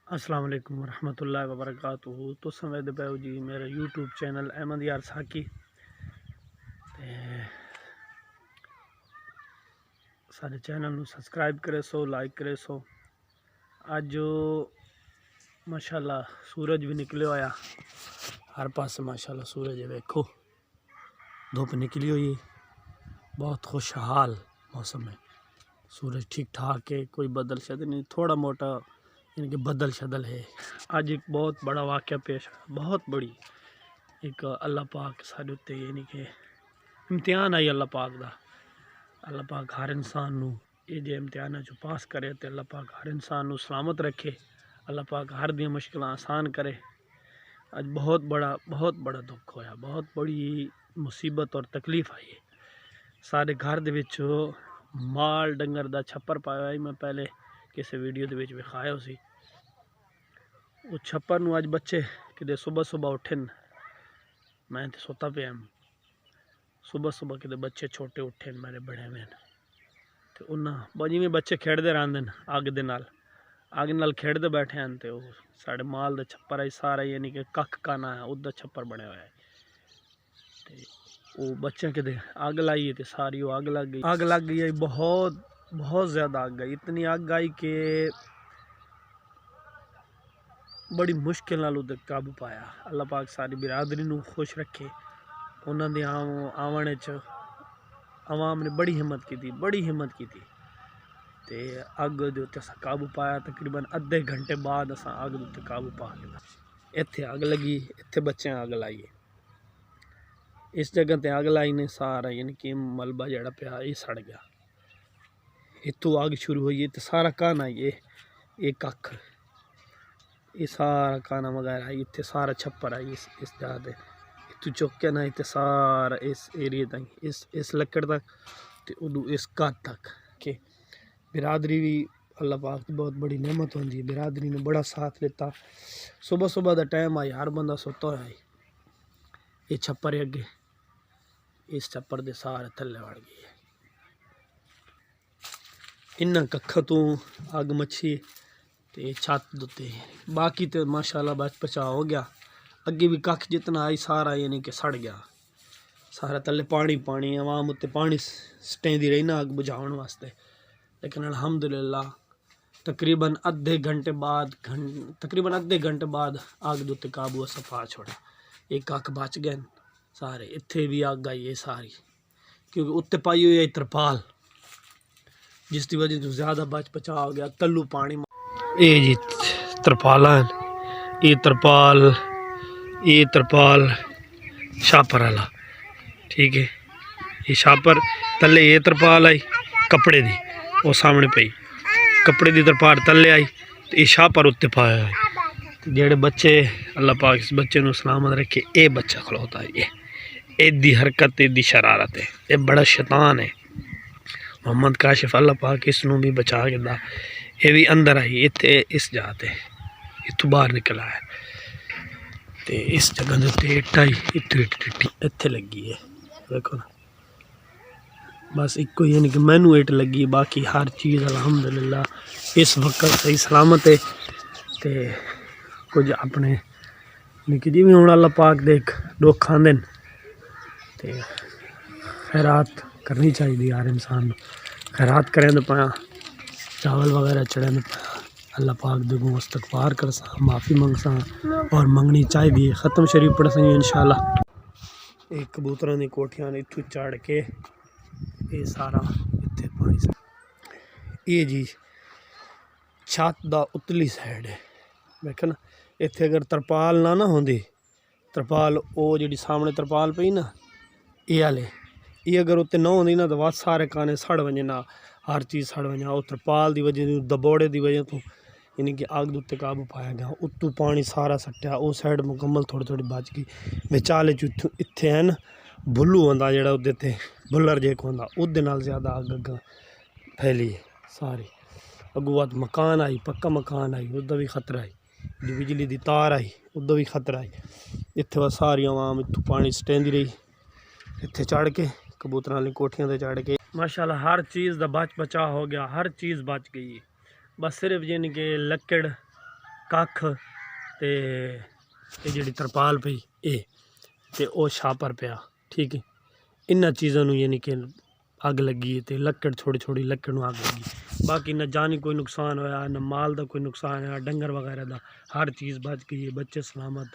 अस्सलाम वालेकुम रहमतुल्लाहि व बरकातुहू। तो समय दे पे जी मेरा यूट्यूब चैनल अहमद यार साकी ते सारे चैनल नू सब्सक्राइब करे सो, लाइक करे सो। अज माशाल्लाह सूरज भी निकले होया, हर पास माशाल्लाह सूरज है। वेखो धुप निकली हुई है, बहुत खुशहाल मौसम है। सूरज ठीक ठाक है, कोई बदल शदल नहीं, थोड़ा मोटा यानी कि बदल शदल है। आज एक बहुत बड़ा वाक़या पेश आया, बहुत बड़ी एक अल्लाह पाक साढ़े उत्ते यानी कि इम्तिहान आई अल्लाह पाक दा। अल्लाह पाक हर इंसान नू ये जे इम्तिहान चो पास करे तो अल्लाह पाक हर इंसान नू सलामत रखे, अल्लाह पाक हर दी मुश्किल आसान करे। आज बहुत बड़ा दुख होया, बहुत बड़ी मुसीबत और तकलीफ आई है। सारे घर दे विच माल डंगर दा छप्पर पाया ही, मैं पहले किसी वीडियो दे विच विखाया सी। वो छप्पर नू अज बच्चे कि सुबह सुबह उठन, मैं तो सोता पे सुबह सुबह कि बच्चे छोटे उठे मेरे बड़े में तो उन्हें जिमें बच्चे खेड़ते रहते हैं अग नाल खेड़ते बैठे हैं। तो साढ़े माल का छप्पर है सारा, यानी कि कख काना है उदा छप्पर बनया हुआ है। तो वो बच्चे कि अग लाई तो सारी वो अग लग गई है। बहुत बहुत ज़्यादा अग आई, इतनी अग आई कि बड़ी मुश्किल नाल उधर काबू पाया। अल्लाह पाक सारी बिरादरी नू खुश रखे। उन्होंने आवन आवाम ने बड़ी हिम्मत की थी ते अग दे उत्ते असां काबू पाया। तकरीबन अद्धे घंटे बाद असां अग दे उत्ते काबू पा लिया। इत्थे अग लगी, इत्थे बच्चे अग लाई है, इस जगह ते अग लाई ने सारा यानी कि मलबा जड़ा पिया ये सड़ गया। इतों अग शुरू हुई है तो सारा काना ये कख ये सारा काना वगैरह आई, इतने सारा छप्पर आई इस जगह इतों चुक के ना इतने सारा इस एरिए तक इस लकड़ तक तो उदू इस कद तक के बिरादरी भी अल्लाह पाक की बहुत बड़ी नेमत होती है। बिरादरी ने बड़ा साथ लेता। सुबह सुबह का टाइम आई, हर बंदा सोता हुआ है। ये छप्पर अगे इस छप्पर के सारे थले वड़ गई है। इन्ना कख तू अग मच्छी तो छत दुते बाकी तो माशाल्लाह बच बचाव हो गया। अगे भी कख जितना आई सारा यानी कि सड़ गया, सारा थले पानी आवाम उत्ते पानी सटेंदी रही ना अग बुझाने वास्ते। लेकिन अल्हम्दुलिल्लाह तकरीबन अद्धे घंटे बाद अग दे उत्ते काबू अस पा छोड़ा। एक कख बच गए सारे, इत्थे भी अग आई है सारी, क्योंकि उत्ते पाई हुई है तरपाल, जिसकी वजह से ज़्यादा बच बचा हो गया। तल्लू पानी ये जी तरपाल, ये तरपाल शापर वाला, ठीक है। ये शापर तले ये तरपाल आई कपड़े दी, वो सामने पई कपड़े दी तरपाल तले आई तो ये शापर उत्ते पाया है। जेड़े बच्चे अल्लाह पाक इस बच्चे नू सलामत रखे, ये बच्चा खलोता है, ये एदी हरकत एदी शरारत है, ये बड़ा शैतान है। मोहम्मद काशिफ अल्लाह पाक इसनू भी बचा के दा। ये भी अंदर आई इतने इस जाते इतों बाहर निकल आया तो इस जगह के इट आई इत्थे लगी है। देखो ना बस एक ही यानी कि मैनू इट लगी, बाकी हर चीज़ अल्हम्दुलिल्लाह इस वक्त सही सलामत है। तो कुछ अपने निकी जिमें हूँ अल्लाह पाक देख दुख आंदे तो खैरात करनी चाहिए। हर इंसान खैरात करें तो पाया चावल वगैरह चढ़े तो पाया अल्लाह पाक देखो इस्तगफार कर सा, माफ़ी मंग सा और मंगनी चाहिए। ख़त्म शरीफ पढ़ सी इंशाल्लाह। एक कबूतर की कोठियां ने इतों चढ़ के ये सारा इतने पानी सा ये जी छत का उतली साइड है। देख ना इतने अगर तरपाल ना होंदी, तरपाल वो जी सामने तरपाल पई ना ये आले ये अगर उत्ते ना होंदी ना तो वह सारे काने सड़ वजे ना, हर चीज़ सड़ वजे। और तरपाल की वजह दबोड़े की वजह तो यानी कि अग उत्ते काबू पाया गया। उत्तों पानी सारा सट्टिया, उस साइड मुकम्मल थोड़ी बच गई। विचाले च इत्थे है ना बुल्लू होंदा जेड़ा उदे ते बुल्लर जेक होंदा, उदे नाल ज़्यादा अग फैली है सारी। अगू बाद मकान आई, पक्का मकान आई, उदा भी खतरा आई। बिजली की तार आई, उदा भी खतरा आई। इत्थे बस सारी आवाम इतों पानी सटेंदी रही, इत्थे चढ़ के कबूतर वाली कोठियां ते चढ़ के माशाल्लाह हर चीज़ का बच बचा हो गया, हर चीज़ बच गई है। बस सिर्फ यानी कि लकड़ कख ते जिहड़ी तरपाल पई ते ओ छापर पिया। ठीक है, इन्हां चीज़ों नूं यानी कि अग लगी तो लक्कड़ थोड़ी थोड़ी लक्कड़ नूं अग लगी। बाकी न जानी कोई नुकसान होया, न माल का कोई नुकसान होया, डंगर वगैरह का हर चीज़ बच गई है, बच्चे सलामत,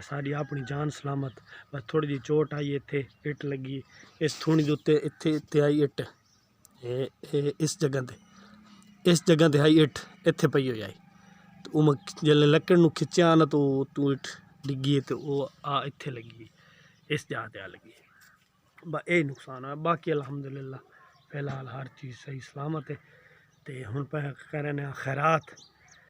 सारी अपनी जान सलामत। बस थोड़ी जी चोट आई इत्थे, इट लगी इस थूनी दे उत्ते, इत्थे आई इट, इस जगह ते आई इट, इत्थे पई होई आई। तो मैं जिसले लक्कड़ नूं खिच्चया ना तो तू इट डिग्गी तो वो इत्थे लगी, इस जगह ते आ लगी। बस यही नुकसान है। बाकी अल्हम्दुलिल्लाह फिलहाल हर चीज़ सही सलामत है। तो हुण पे करें खैरात